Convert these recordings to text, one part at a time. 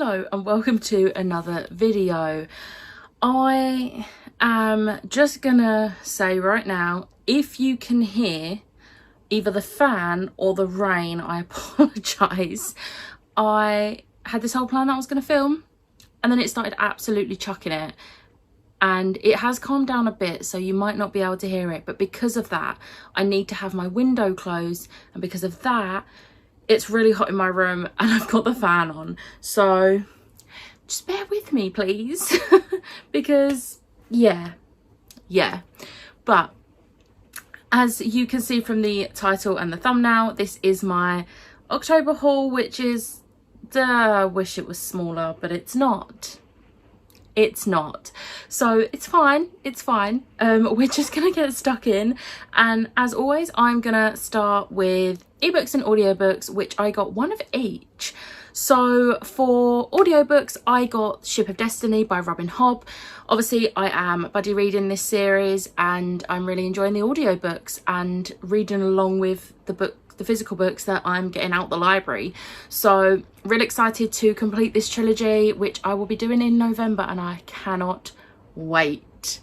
Hello and welcome to another video. I am just gonna say right now, if you can hear either the fan or the rain, I apologise. I had this whole plan that I was gonna film and then it started absolutely chucking it, and it has calmed down a bit, so you might not be able to hear it, but because of that I need to have my window closed, and because of that it's really hot in my room and I've got the fan on, so just bear with me please. Because yeah, but as you can see from the title and the thumbnail, this is my October haul, which is, I wish it was smaller, but it's not. So it's fine, we're just gonna get stuck in, and as always I'm gonna start with ebooks and audiobooks, which I got one of each. So for audiobooks I got Ship of Destiny by Robin Hobb. Obviously I am buddy reading this series and I'm really enjoying the audiobooks and reading along with the physical books that I'm getting out the library. So really excited to complete this trilogy, which I will be doing in November, and I cannot wait.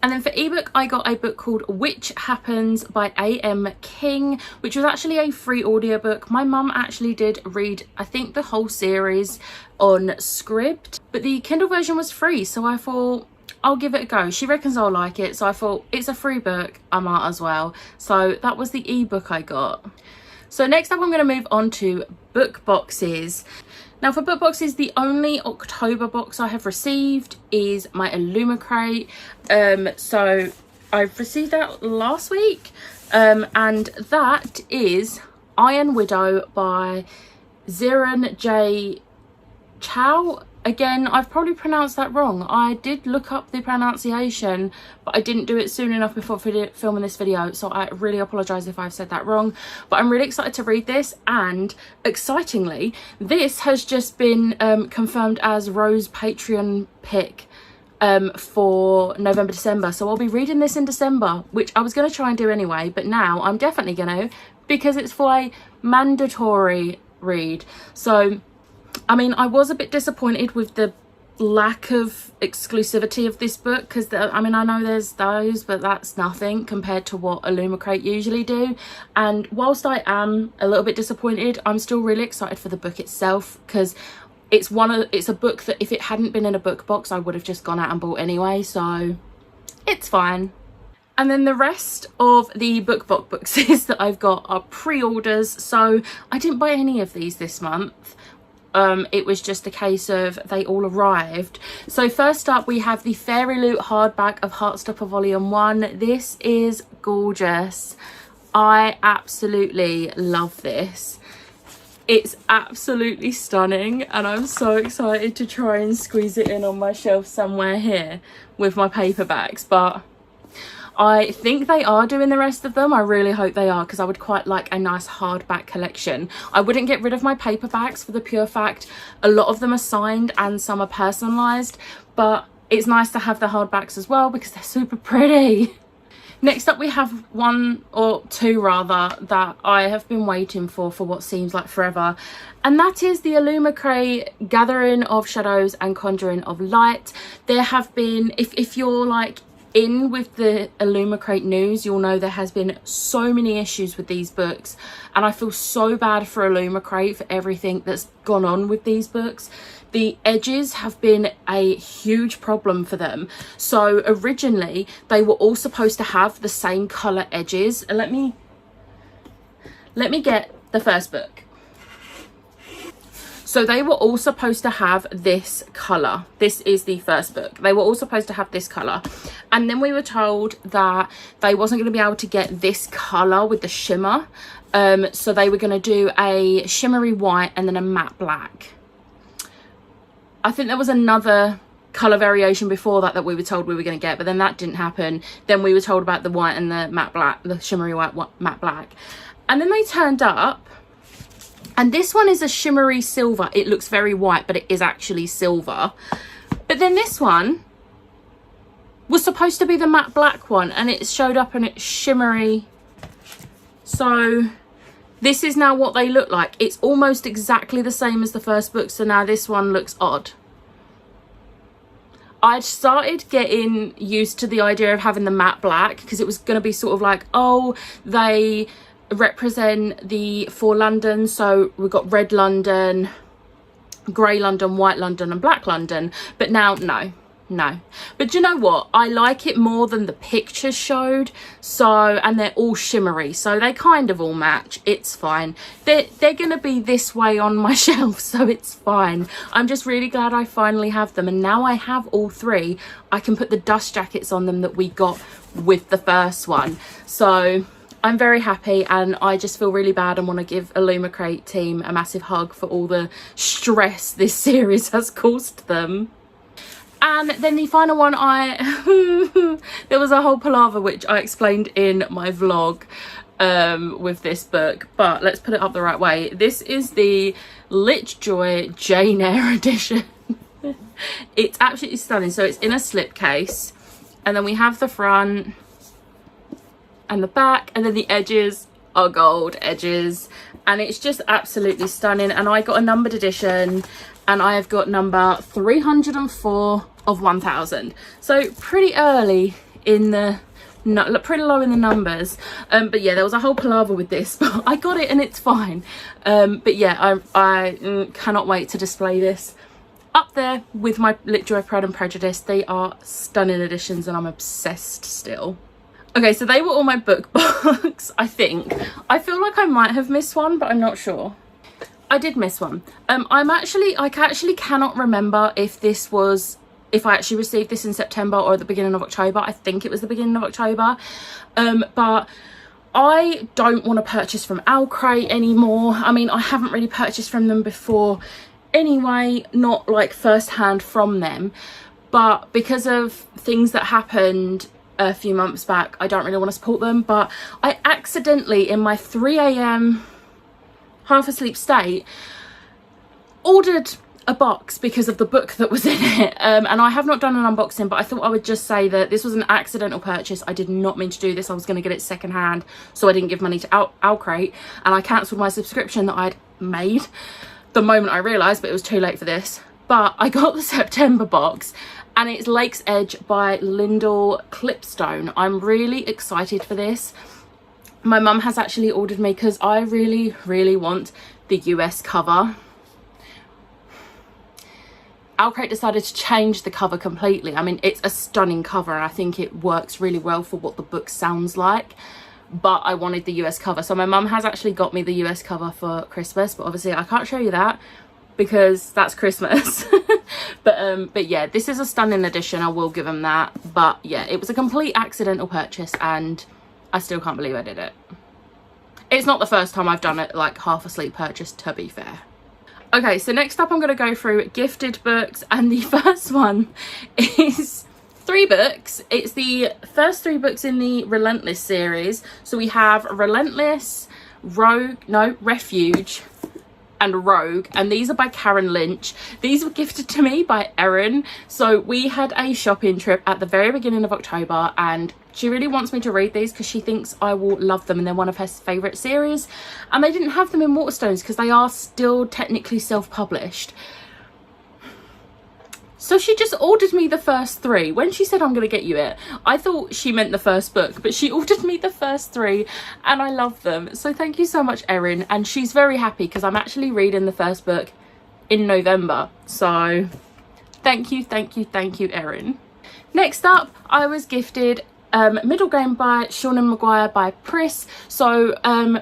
And then for ebook I got a book called Which Happens by A.M. King, which was actually a free audiobook. My mum actually did read, I think, the whole series on Scribd, but the Kindle version was free, so I thought I'll give it a go. She reckons I'll like it, so I thought it's a free book, I might as well. So that was the ebook I got. So next up I'm going to move on to book boxes. Now for book boxes, the only October box I have received is my Theillumicrate. So I've received that last week, and that is Iron Widow by Ziran J. Chow. Again, I've probably pronounced that wrong. I did look up the pronunciation, but I didn't do it soon enough before filming this video, so I really apologise if I've said that wrong. But I'm really excited to read this, and excitingly, this has just been confirmed as Rose's Patreon pick for November, December. So I'll be reading this in December, which I was going to try and do anyway, but now I'm definitely going to, because it's for a mandatory read. So I mean, I was a bit disappointed with the lack of exclusivity of this book, because I mean, I know there's those, but that's nothing compared to what Theillumicrate usually do. And whilst I am a little bit disappointed, I'm still really excited for the book itself, because it's a book that if it hadn't been in a book box I would have just gone out and bought anyway, so it's fine. And then the rest of the book boxes that I've got are pre-orders, so I didn't buy any of these this month. It was just a case of they all arrived. So first up we have the Fairy Loot hardback of Heartstopper Volume 1. This is gorgeous. I absolutely love this. It's absolutely stunning, and I'm so excited to try and squeeze it in on my shelf somewhere here with my paperbacks, but I think they are doing the rest of them. I really hope they are, because I would quite like a nice hardback collection. I wouldn't get rid of my paperbacks for the pure fact a lot of them are signed and some are personalised, but it's nice to have the hardbacks as well because they're super pretty. Next up we have one, or two rather, that I have been waiting for what seems like forever, and that is the Theillumicrate Gathering of Shadows and Conjuring of Light. There have been, if you're like in with the Theillumicrate news, you'll know there has been so many issues with these books, and I feel so bad for Theillumicrate for everything that's gone on with these books. The edges have been a huge problem for them. So originally they were all supposed to have the same colour edges. Let me get the first book. So they were all supposed to have this colour. This is the first book. They were all supposed to have this colour. And then we were told that they wasn't going to be able to get this colour with the shimmer. So they were going to do a shimmery white and then a matte black. I think there was another colour variation before that we were told we were going to get, but then that didn't happen. Then we were told about the white and the matte black, the shimmery white matte black. And then they turned up, and this one is a shimmery silver. It looks very white, but it is actually silver. But then this one was supposed to be the matte black one, and it showed up and it's shimmery. So This is now what they look like. It's almost exactly the same as the first book, so now this one looks odd. I'd started getting used to the idea of having the matte black, because it was going to be sort of like, oh, they represent the 4 Londons, so we've got red London, grey London, white London and black London. But now no. But you know what, I like it more than the pictures showed. So, and they're all shimmery, so they kind of all match. It's fine. They're gonna be this way on my shelf, so it's fine. I'm just really glad I finally have them, and now I have all 3. I can put the dust jackets on them that we got with the first one. So I'm very happy, and I just feel really bad and want to give Theillumicrate team a massive hug for all the stress this series has caused them. And then the final one, there was a whole palaver which I explained in my vlog with this book, but let's put it up the right way. This is the Lich Joy Jane Eyre edition. It's absolutely stunning. So it's in a slipcase, and then we have the front and the back, and then the edges are gold edges, and it's just absolutely stunning. And I got a numbered edition, and I have got number 304 of 1000. So pretty early in the, pretty low in the numbers. But yeah, there was a whole palaver with this, but I got it and it's fine. But yeah, I cannot wait to display this up there with my Lich Joy Pride and Prejudice. They are stunning editions, and I'm obsessed still. Okay, so they were all my book books, I think. I feel like I might have missed one, but I'm not sure. I did miss one. I actually cannot remember if I actually received this in September or at the beginning of October. I think it was the beginning of October. But I don't want to purchase from Owlcrate anymore. I mean, I haven't really purchased from them before anyway, not like first-hand from them. But because of things that happened a few months back, I don't really want to support them. But I accidentally, in my 3 AM half asleep state, ordered a box because of the book that was in it, and I have not done an unboxing, but I thought I would just say that this was an accidental purchase. I did not mean to do this. I was going to get it secondhand, so I didn't give money to Owlcrate, and I cancelled my subscription that I'd made the moment I realised, but it was too late for this. But I got the September box, and it's Lake's Edge by Lyndall Clipstone. I'm really excited for this. My mum has actually ordered me because I really want the US cover. Owlcrate decided to change the cover completely. I mean, it's a stunning cover, and I think it works really well for what the book sounds like, but I wanted the US cover. So my mum has actually got me the US cover for Christmas, but obviously I can't show you that because that's Christmas. but yeah, this is a stunning edition, I will give them that. But yeah, it was a complete accidental purchase, and I still can't believe I did it. It's not the first time I've done it, like half asleep purchase, to be fair. Okay, so next up I'm going to go through gifted books, and the first one is 3 books. It's the first 3 books in the Relentless series. So we have Relentless, Refuge and Rogue, and these are by Karen Lynch. These were gifted to me by Erin. So we had a shopping trip at the very beginning of October, and she really wants me to read these because she thinks I will love them, and they're one of her favourite series. And they didn't have them in Waterstones because they are still technically self-published. So she just ordered me the first 3. When she said, I'm going to get you it, I thought she meant the first book, but she ordered me the first 3, and I love them. So thank you so much, Erin. And she's very happy because I'm actually reading the first book in November. So thank you, Erin. Next up, I was gifted Middle Game by Sean and Maguire by Pris. So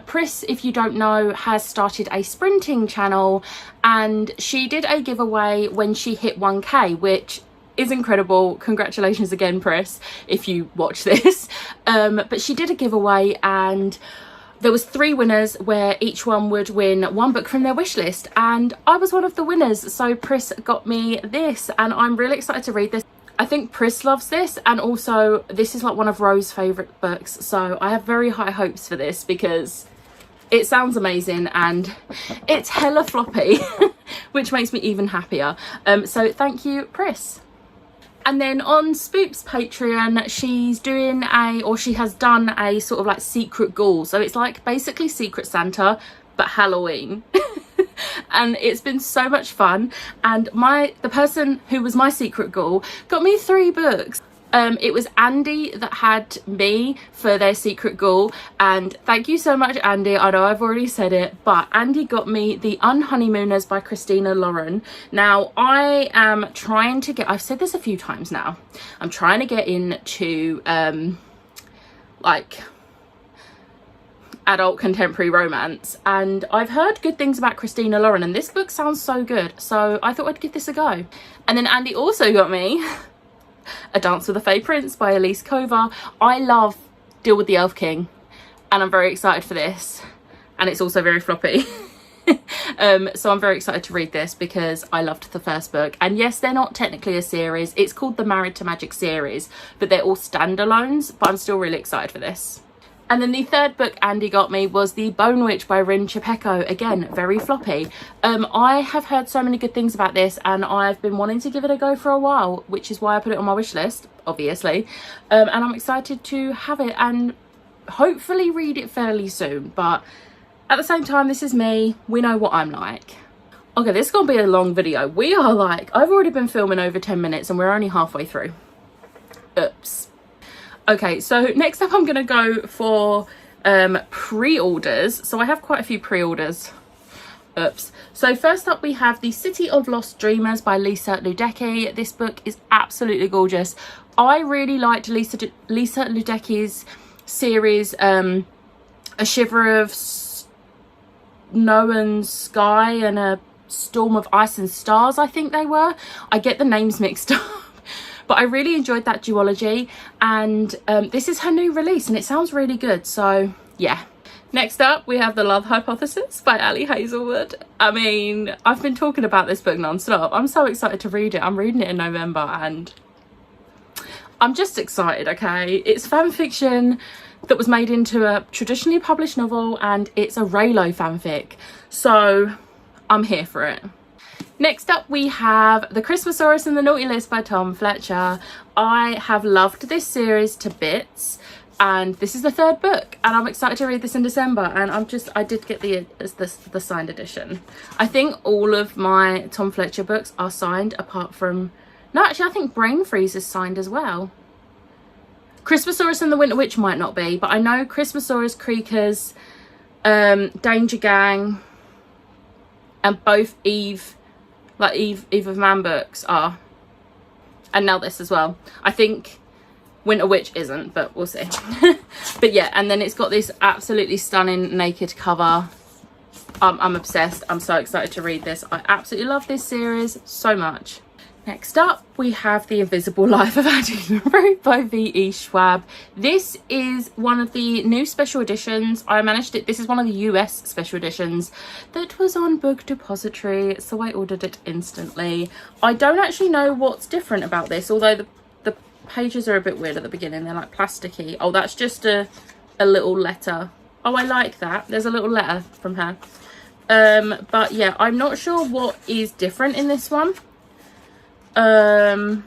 Pris, if you don't know, has started a sprinting channel, and she did a giveaway when she hit 1k, which is incredible. Congratulations again, Pris, if you watch this. But she did a giveaway, and there was 3 winners where each one would win 1 book from their wish list, and I was one of the winners. So Pris got me this, and I'm really excited to read this. I think Pris loves this, and also this is like one of Rose's favourite books, so I have very high hopes for this because it sounds amazing and it's hella floppy, which makes me even happier. So thank you, Pris. And then on Spoop's Patreon, she's doing she has done a sort of like secret Ghoul. So it's like basically Secret Santa, but Halloween. And it's been so much fun. And the person who was my secret Ghoul got me 3 books. It was Andy that had me for their secret Ghoul, and thank you so much, Andy. I know I've already said it, but Andy got me The Unhoneymooners by Christina Lauren. Now I am trying to get, I've said this a few times now, I'm trying to get into like adult contemporary romance, and I've heard good things about Christina Lauren, and this book sounds so good, so I thought I'd give this a go. And then Andy also got me A Dance with a Fey Prince by Elise Kova. I love Deal with the Elf King, and I'm very excited for this, and it's also very floppy. So I'm very excited to read this because I loved the first book. And yes, they're not technically a series, it's called the Married to Magic series, but they're all standalones, but I'm still really excited for this. And then the third book Andy got me was The Bone Witch by Rin Chapeko. Again, very floppy. I have heard so many good things about this, and I've been wanting to give it a go for a while, which is why I put it on my wish list, obviously. And I'm excited to have it and hopefully read it fairly soon. But at the same time, this is me. We know what I'm like. Okay, this is going to be a long video. We are like, I've already been filming over 10 minutes and we're only halfway through. Oops. Okay, so next up I'm going to go for pre-orders. So I have quite a few pre-orders. Oops. So first up we have The City of Lost Dreamers by Lisa Ludecki. This book is absolutely gorgeous. I really liked Lisa Ludecki's series, A Shiver of Snow and Sky and A Storm of Ice and Stars, I think they were. I get the names mixed up. But I really enjoyed that duology, and this is her new release and it sounds really good, so yeah. Next up we have The Love Hypothesis by Ali Hazelwood. I mean, I've been talking about this book non-stop. I'm so excited to read it. I'm reading it in November and I'm just excited, okay? It's fan fiction that was made into a traditionally published novel, and it's a Raylo fanfic, so I'm here for it. Next up we have The Christmassaurus and the Naughty List by Tom Fletcher. I have loved this series to bits, and this is the 3rd book, and I'm excited to read this in December. And I did get the signed edition. I think all of my Tom Fletcher books are signed apart from, no, actually I think Brain Freeze is signed as well. Christmassaurus and the Winter Witch might not be, but I know Christmassaurus, Creakers, Danger Gang, and both Eve of Man books are, and now this as well. I think Winter Witch isn't, but we'll see. But yeah, and then it's got this absolutely stunning naked cover. I'm obsessed. I'm so excited to read this. I absolutely love this series so much. Next up we have The Invisible Life of Addie LaRue by V.E. Schwab. This is one of the new special editions. I managed it. This is one of the US special editions that was on Book Depository, so I ordered it instantly. I don't actually know what's different about this, although the pages are a bit weird at the beginning. They're like plasticky. Oh, that's just a little letter. Oh, I like that. There's a little letter from her. But yeah, I'm not sure what is different in this one. But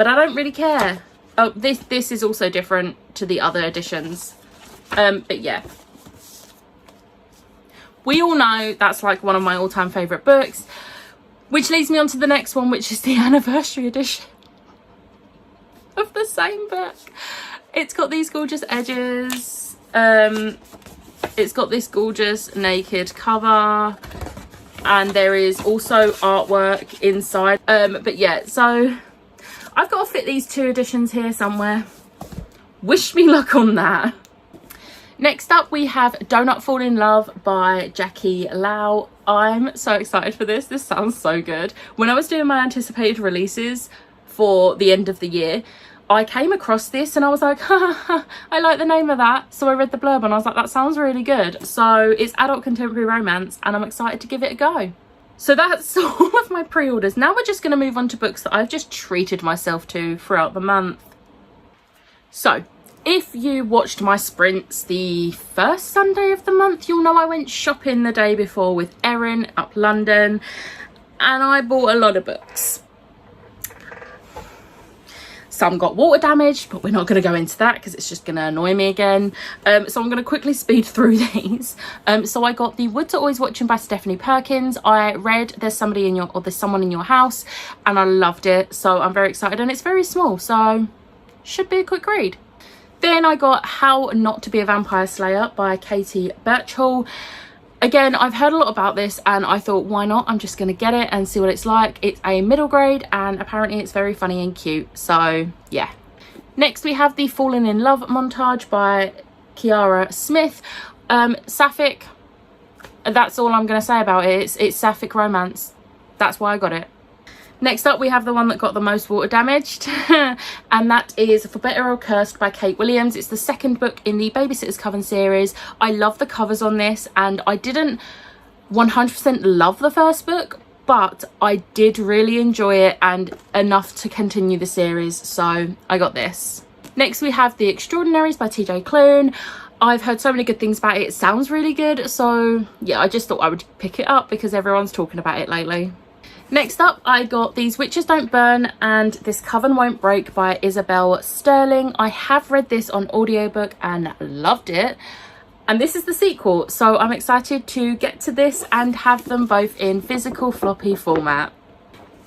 I don't really care. Oh, this is also different to the other editions. But yeah, we all know that's like one of my all-time favorite books, which leads me on to the next one, which is the anniversary edition of the same book. It's got these gorgeous edges. It's got this gorgeous naked cover, and there is also artwork inside. But yeah, so I've got to fit these 2 editions here somewhere. Wish me luck on that. Next up we have Donut Fall in Love by Jackie Lau. I'm so excited for this. This sounds so good. When I was doing my anticipated releases for the end of the year, I came across this and I was like, I like the name of that. So I read the blurb and I was like, that sounds really good. So it's adult contemporary romance and I'm excited to give it a go. So that's all of my pre-orders. Now we're just going to move on to books that I've just treated myself to throughout the month. So if you watched my sprints the first Sunday of the month, you'll know I went shopping the day before with Erin up London, and I bought a lot of books. some got water damage, but we're not going to go into that because it's just going to annoy me again. So I'm going to quickly speed through these. So I got the Woods Are Always Watching by Stephanie Perkins. I read There's Someone in Your House, and I loved it, so I'm very excited, and it's very small, so should be a quick read. Then I got How Not to Be a Vampire Slayer by Katie Birchall. Again, I've heard a lot about this and I thought, why not? I'm just going to get it and see what it's like. It's a middle grade and apparently it's very funny and cute. So, yeah. Next, we have the Fallen in Love montage by Kiara Smith. Sapphic, that's all I'm going to say about it. It's sapphic romance. That's why I got it. Next up, we have the one that got the most water damaged, and that is For Better or Cursed by Kate Williams. It's the second book in the Babysitter's Coven series. I love the covers on this, and I didn't 100% love the first book, but I did really enjoy it and enough to continue the series, so I got this. Next, we have The Extraordinaries by TJ Klune. I've heard so many good things about it. It sounds really good, so yeah, I just thought I would pick it up because everyone's talking about it lately. Next up, I got These Witches Don't Burn and This Coven Won't Break by Isabel Sterling. I have read this on audiobook and loved it. And this is the sequel, so I'm excited to get to this and have them both in physical floppy format.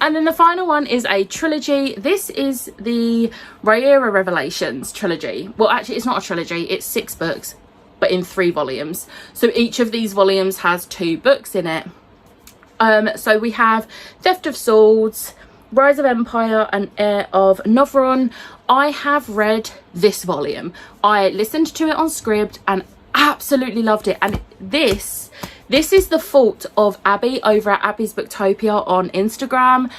And then the final one is a trilogy. This is the Rhaenyra Revelations Trilogy. Well, actually, it's not a trilogy. It's 6 books, but in 3 volumes. So each of these volumes has 2 books in it. So we have Theft of Swords, Rise of Empire and Heir of Novron. I have read this volume. I listened to it on Scribd and absolutely loved it. And this is the fault of Abby over at Abby's Booktopia on Instagram.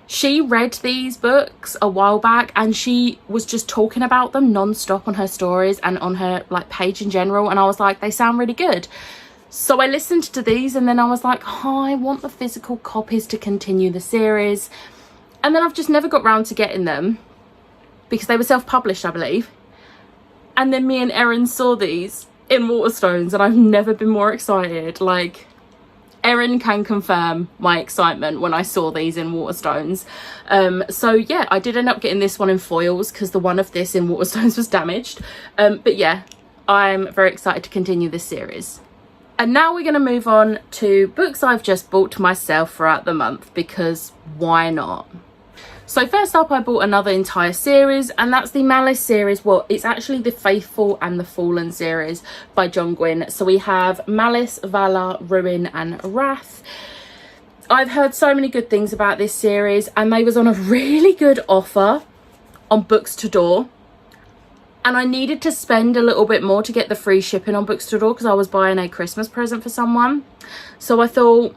She read these books a while back and she was just talking about them non-stop on her stories and on her page in general. And I was like, they sound really good. So I listened to these and then I was like, oh, I want the physical copies to continue the series. And then I've just never got round to getting them because they were self-published, I believe. And then me and Erin saw these in Waterstones and I've never been more excited. Like, Erin can confirm my excitement when I saw these in Waterstones. So yeah, I did end up getting this one in foils because the one of this in Waterstones was damaged. But yeah, I'm very excited to continue this series. And now we're going to move on to books I've just bought myself throughout the month, because why not? So first up, I bought another entire series, and that's the Malice series. Well, it's actually the Faithful and the Fallen series by John Gwynne. So we have Malice, Valor, Ruin and Wrath. I've heard so many good things about this series, and they was on a really good offer on Books to Door. And I needed to spend a little bit more to get the free shipping on Books to Door because I was buying a Christmas present for someone. So I thought,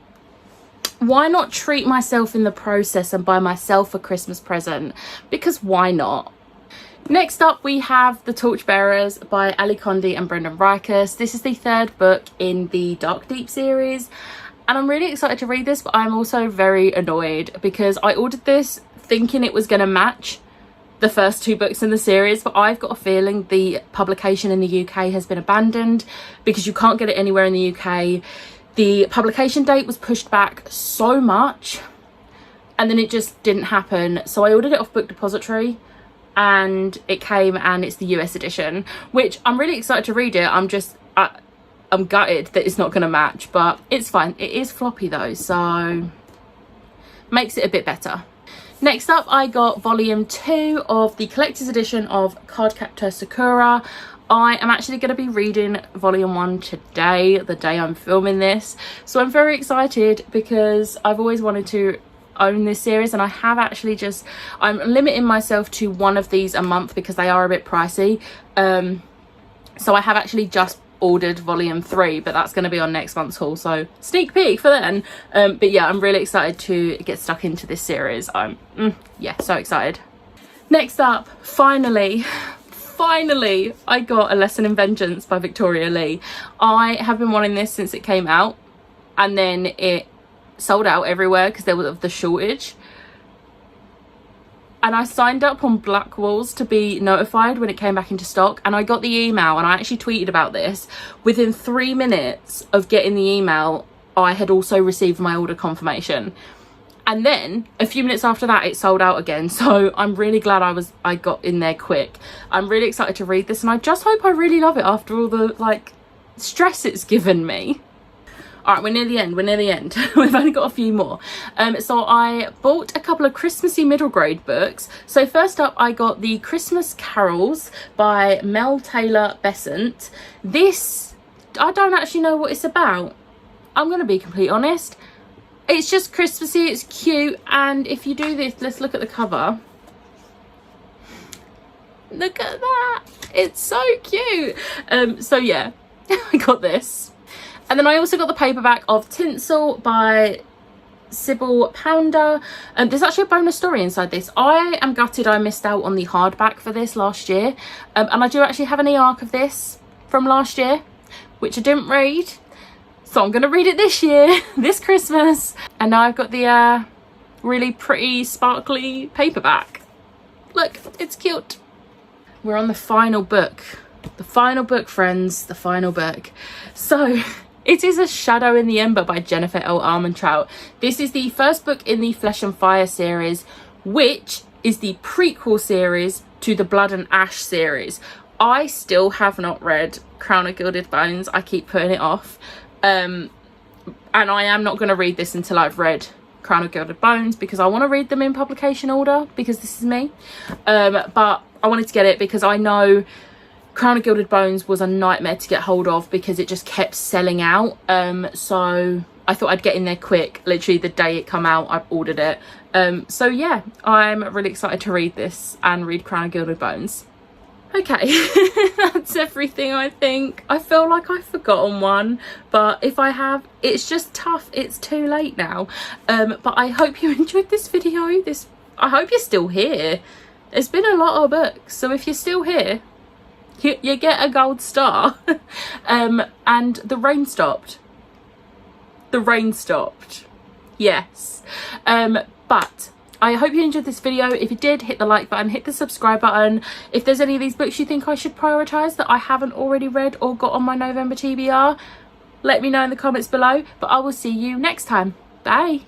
why not treat myself in the process and buy myself a Christmas present? Because why not? Next up, we have The Torchbearers by Ali Condé and Brendan Reichers. This is the 3rd book in the Dark Deep series. And I'm really excited to read this, but I'm also very annoyed because I ordered this thinking it was going to match the first 2 books in the series, but I've got a feeling the publication in the UK has been abandoned because you can't get it anywhere in the UK. The publication date was pushed back so much and then it just didn't happen. So I ordered it off Book Depository and it came, and it's the US edition, which I'm really excited to read it. I'm gutted that it's not going to match, but it's fine. It is floppy though, so makes it a bit better. Next up, I got volume 2 of the collector's edition of Cardcaptor Sakura. I am actually going to be reading volume 1 today, the day I'm filming this. So I'm very excited because I've always wanted to own this series, and I have actually I'm limiting myself to one of these a month because they are a bit pricey. So I have actually just ordered volume 3, but that's going to be on next month's haul, so sneak peek for then. But yeah, I'm really excited to get stuck into this series. I'm yeah, so excited. Next up, finally I got A Lesson in Vengeance by Victoria Lee. I have been wanting this since it came out, and then it sold out everywhere because there was the shortage. And I signed up on Black Walls to be notified when it came back into stock, and I got the email, and I actually tweeted about this. Within 3 minutes of getting the email, I had also received my order confirmation. And then a few minutes after that it sold out again, so I'm really glad I got in there quick. I'm really excited to read this, and I just hope I really love it after all the like stress it's given me. All right, we're near the end. We've only got a few more. So I bought a couple of Christmassy middle grade books. So first up, I got the Christmas Carols by Mel Taylor Besant. This, I don't actually know what it's about. I'm going to be completely honest. It's just Christmassy, it's cute, and if you do this, let's look at the cover. Look at that. It's so cute. So yeah, I got this. And then I also got the paperback of Tinsel by Sybil Pounder. There's actually a bonus story inside this. I am gutted I missed out on the hardback for this last year. And I do actually have an e-arc of this from last year, which I didn't read. So I'm going to read it this year, this Christmas. And now I've got the really pretty sparkly paperback. Look, it's cute. We're on the final book. The final book, friends, the final book. So it is A Shadow in the Ember by Jennifer L. Armentrout. This is the first book in the Flesh and Fire series, which is the prequel series to the Blood and Ash series. I still have not read Crown of Gilded Bones. I keep putting it off. And I am not going to read this until I've read Crown of Gilded Bones, because I want to read them in publication order, because this is me. But I wanted to get it because I know Crown of Gilded Bones was a nightmare to get hold of because it just kept selling out. So I thought I'd get in there quick. Literally the day it come out, I ordered it. So yeah, I'm really excited to read this and read Crown of Gilded Bones. Okay, that's everything, I think. I feel like I've forgotten one, but if I have, it's just tough. It's too late now. But I hope you enjoyed this video. I hope you're still here. There's been a lot of books, so if you're still here, you get a gold star. And the rain stopped. The rain stopped. Yes. But I hope you enjoyed this video. If you did, hit the like button, hit the subscribe button. If there's any of these books you think I should prioritise that I haven't already read or got on my November TBR, let me know in the comments below. But I will see you next time. Bye.